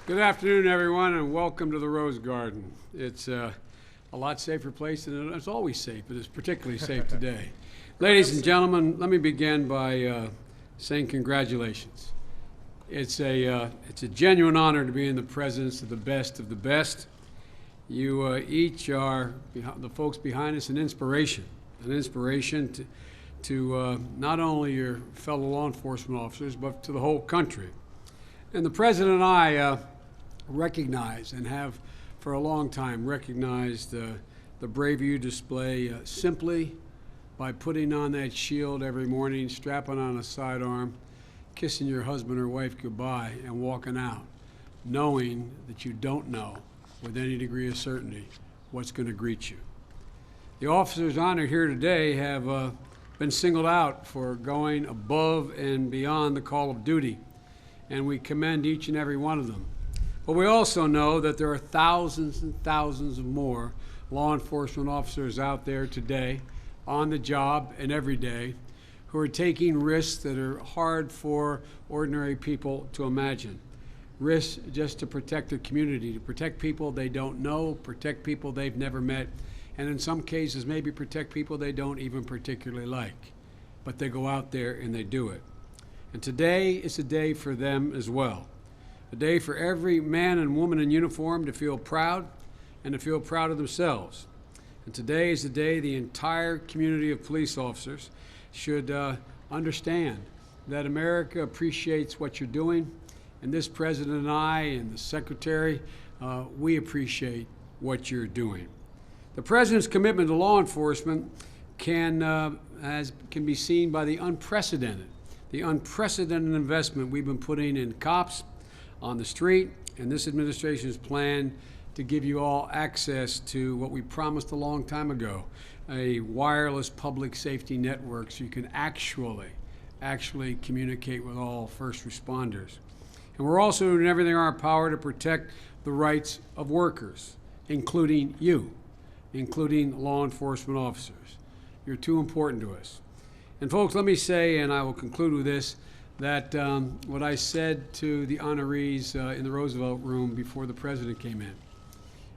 Good afternoon, everyone, and welcome to the Rose Garden. It's a lot safer place than it's always safe, but it's particularly safe today. Ladies and gentlemen, let me begin by saying congratulations. It's a genuine honor to be in the presence of the best of the best. You each are, the folks behind us, an inspiration to not only your fellow law enforcement officers, but to the whole country. And the President and I recognize, and have for a long time recognized, the bravery you display simply by putting on that shield every morning, strapping on a sidearm, kissing your husband or wife goodbye, and walking out, knowing that you don't know with any degree of certainty what's going to greet you. The officers honored here today have been singled out for going above and beyond the call of duty, and we commend each and every one of them. But we also know that there are thousands and thousands of more law enforcement officers out there today, on the job and every day, who are taking risks that are hard for ordinary people to imagine. Risks just to protect their community, to protect people they don't know, protect people they've never met, and in some cases maybe protect people they don't even particularly like. But they go out there and they do it. And today is a day for them as well. A day for every man and woman in uniform to feel proud and to feel proud of themselves. And today is the day the entire community of police officers should understand that America appreciates what you're doing, and this President and I and the Secretary, we appreciate what you're doing. The President's commitment to law enforcement can be seen by the unprecedented investment we've been putting in cops on the street, and this administration's plan to give you all access to what we promised a long time ago, a wireless public safety network so you can actually communicate with all first responders. And we're also doing everything in our power to protect the rights of workers, including you, including law enforcement officers. You're too important to us. And folks, let me say, and I will conclude with this, that what I said to the honorees in the Roosevelt Room before the President came in,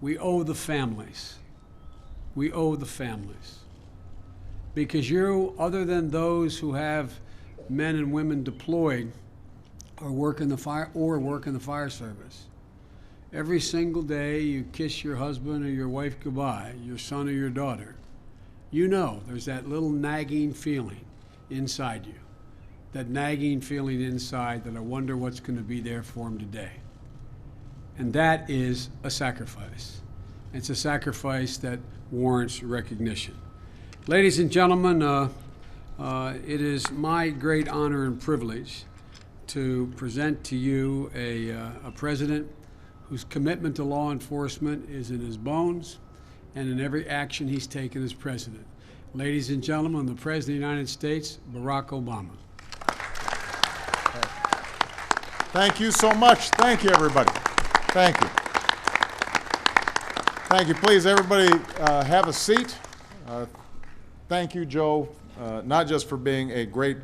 we owe the families. We owe the families. Because you, other than those who have men and women deployed or work in the fire service, every single day you kiss your husband or your wife goodbye, your son or your daughter, you know there's that little nagging feeling inside you, that nagging feeling inside that I wonder what's going to be there for him today. And that is a sacrifice. It's a sacrifice that warrants recognition. Ladies and gentlemen, it is my great honor and privilege to present to you a president whose commitment to law enforcement is in his bones and in every action he's taken as president. Ladies and gentlemen, the President of the United States, Barack Obama. Thank you so much. Thank you, everybody. Thank you. Thank you. Please, everybody, have a seat. Thank you, Joe, not just for being a great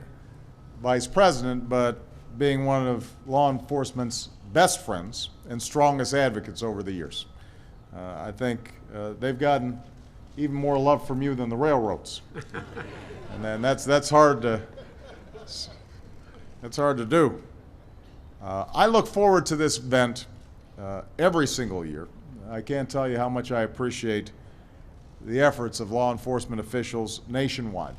vice president, but being one of law enforcement's best friends and strongest advocates over the years. I think they've gotten even more love from you than the railroads, and then that's hard to do. I look forward to this event every single year. I can't tell you how much I appreciate the efforts of law enforcement officials nationwide.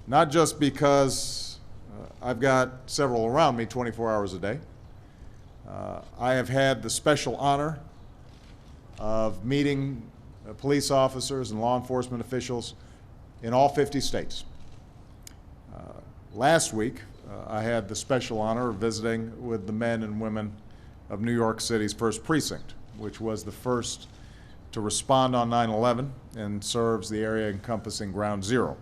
Not just because I've got several around me 24 hours a day. I have had the special honor of meeting police officers and law enforcement officials in all 50 states. Last week, I had the special honor of visiting with the men and women of New York City's 1st Precinct, which was the first to respond on 9/11 and serves the area encompassing Ground Zero.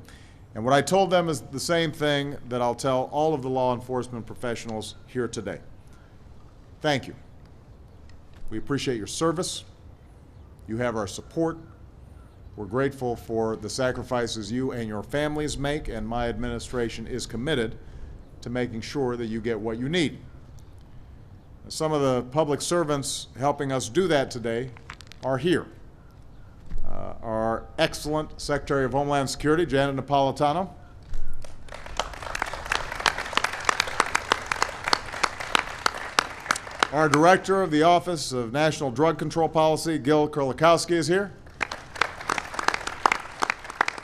And what I told them is the same thing that I'll tell all of the law enforcement professionals here today. Thank you. We appreciate your service. You have our support. We're grateful for the sacrifices you and your families make, and my administration is committed to making sure that you get what you need. Some of the public servants helping us do that today are here. Our excellent Secretary of Homeland Security, Janet Napolitano. Our Director of the Office of National Drug Control Policy, Gil Kurlikowski, is here.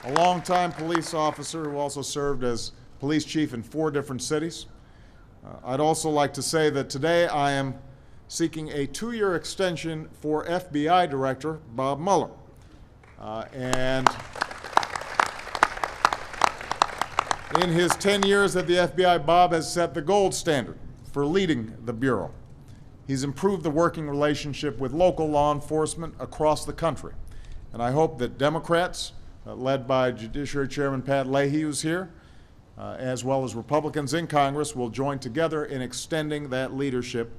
A longtime police officer who also served as police chief in 4 different cities. I'd also like to say that today I am seeking a 2-year extension for FBI Director Bob Mueller. And in his 10 years at the FBI, Bob has set the gold standard for leading the Bureau. He's improved the working relationship with local law enforcement across the country. And I hope that Democrats, led by Judiciary Chairman Pat Leahy, who's here, as well as Republicans in Congress, will join together in extending that leadership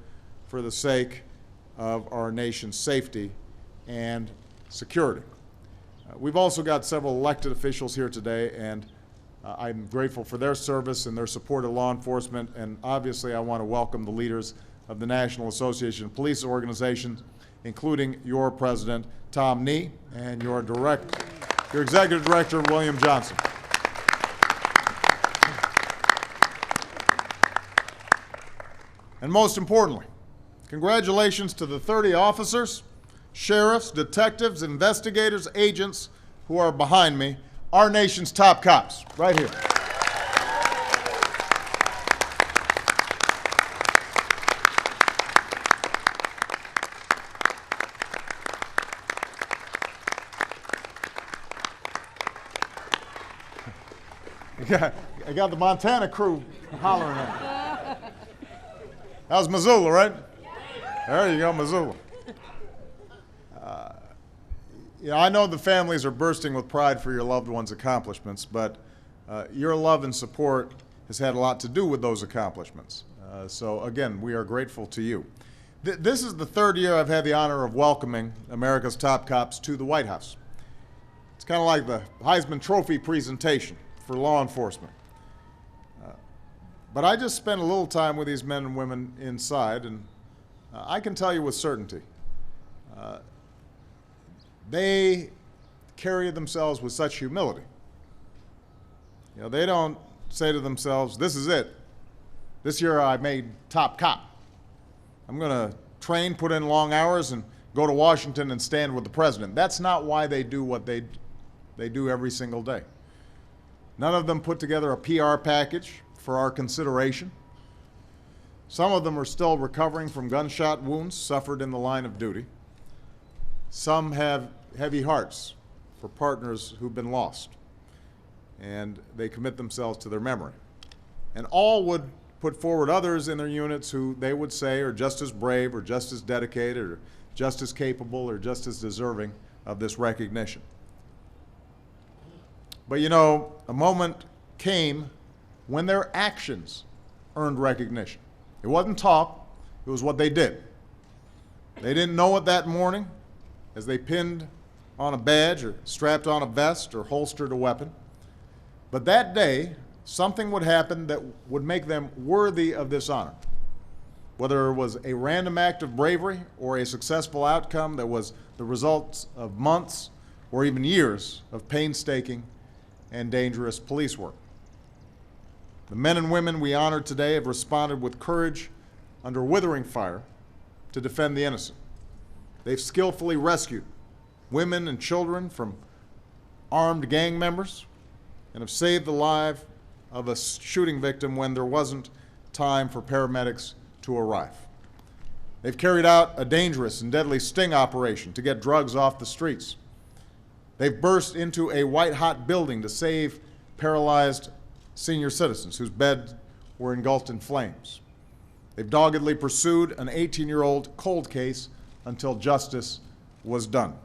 for the sake of our nation's safety and security. We've also got several elected officials here today, and I'm grateful for their service and their support of law enforcement, and obviously I want to welcome the leaders of the National Association of Police Organizations, including your president, Tom Nee, and your executive director, William Johnson. And most importantly, congratulations to the 30 officers, sheriffs, detectives, investigators, agents who are behind me, our nation's top cops, right here. I got the Montana crew hollering at me. That was Missoula, right? There you go, Missoula. I know the families are bursting with pride for your loved ones' accomplishments, but your love and support has had a lot to do with those accomplishments. So again, we are grateful to you. This is the 3rd year I've had the honor of welcoming America's top cops to the White House. It's kind of like the Heisman Trophy presentation for law enforcement. But I just spent a little time with these men and women inside, and I can tell you with certainty, they carry themselves with such humility. You know, they don't say to themselves, this is it. This year I made top cop. I'm going to train, put in long hours, and go to Washington and stand with the president. That's not why they do what they do every single day. None of them put together a PR package for our consideration. Some of them are still recovering from gunshot wounds suffered in the line of duty. Some have heavy hearts for partners who've been lost, and they commit themselves to their memory. And all would put forward others in their units who they would say are just as brave or just as dedicated or just as capable or just as deserving of this recognition. But you know, a moment came when their actions earned recognition. It wasn't talk, it was what they did. They didn't know it that morning as they pinned on a badge or strapped on a vest or holstered a weapon. But that day, something would happen that would make them worthy of this honor. Whether it was a random act of bravery or a successful outcome that was the result of months or even years of painstaking and dangerous police work. The men and women we honor today have responded with courage under withering fire to defend the innocent. They've skillfully rescued women and children from armed gang members and have saved the life of a shooting victim when there wasn't time for paramedics to arrive. They've carried out a dangerous and deadly sting operation to get drugs off the streets. They've burst into a white-hot building to save paralyzed senior citizens whose beds were engulfed in flames. They've doggedly pursued an 18-year-old cold case until justice was done.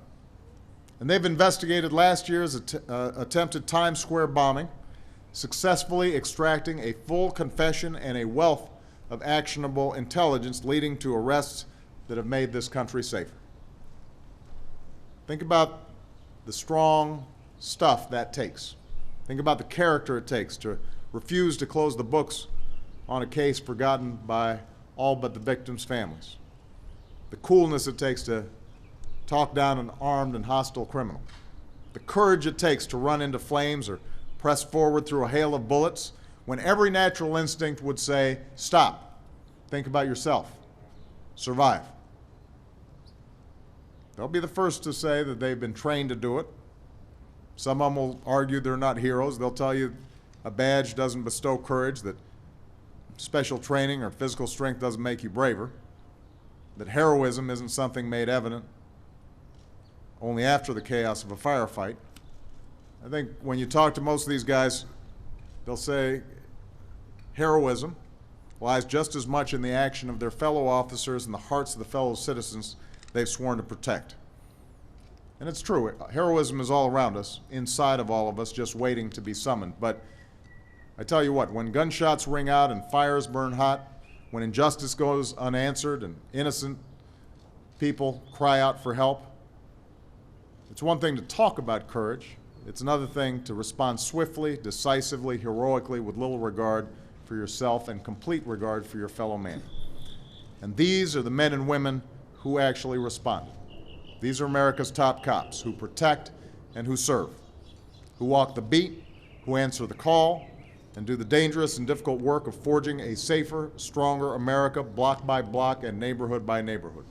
And they've investigated last year's attempted Times Square bombing, successfully extracting a full confession and a wealth of actionable intelligence leading to arrests that have made this country safer. Think about the strong stuff that takes. Think about the character it takes to refuse to close the books on a case forgotten by all but the victims' families. The coolness it takes to talk down an armed and hostile criminal. The courage it takes to run into flames or press forward through a hail of bullets when every natural instinct would say, stop, think about yourself, survive. They'll be the first to say that they've been trained to do it. Some of them will argue they're not heroes. They'll tell you a badge doesn't bestow courage, that special training or physical strength doesn't make you braver, that heroism isn't something made evident only after the chaos of a firefight. I think when you talk to most of these guys, they'll say heroism lies just as much in the action of their fellow officers and the hearts of the fellow citizens they've sworn to protect. And it's true, heroism is all around us, inside of all of us, just waiting to be summoned. But I tell you what, when gunshots ring out and fires burn hot, when injustice goes unanswered and innocent people cry out for help, it's one thing to talk about courage. It's another thing to respond swiftly, decisively, heroically, with little regard for yourself and complete regard for your fellow man. And these are the men and women who actually responded. These are America's top cops who protect and who serve, who walk the beat, who answer the call, and do the dangerous and difficult work of forging a safer, stronger America, block by block and neighborhood by neighborhood.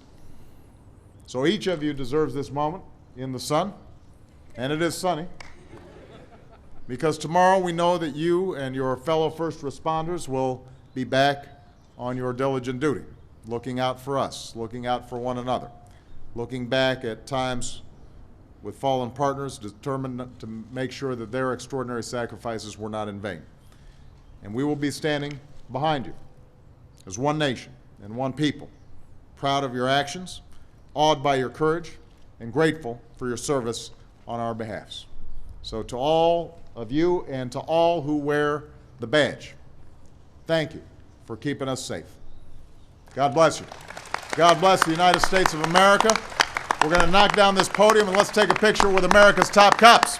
So each of you deserves this moment in the sun, and it is sunny, because tomorrow we know that you and your fellow first responders will be back on your diligent duty, looking out for us, looking out for one another, looking back at times with fallen partners, determined to make sure that their extraordinary sacrifices were not in vain. And we will be standing behind you as one nation and one people, proud of your actions, awed by your courage, and grateful for your service on our behalfs. So to all of you and to all who wear the badge, thank you for keeping us safe. God bless you. God bless the United States of America. We're going to knock down this podium and let's take a picture with America's top cops.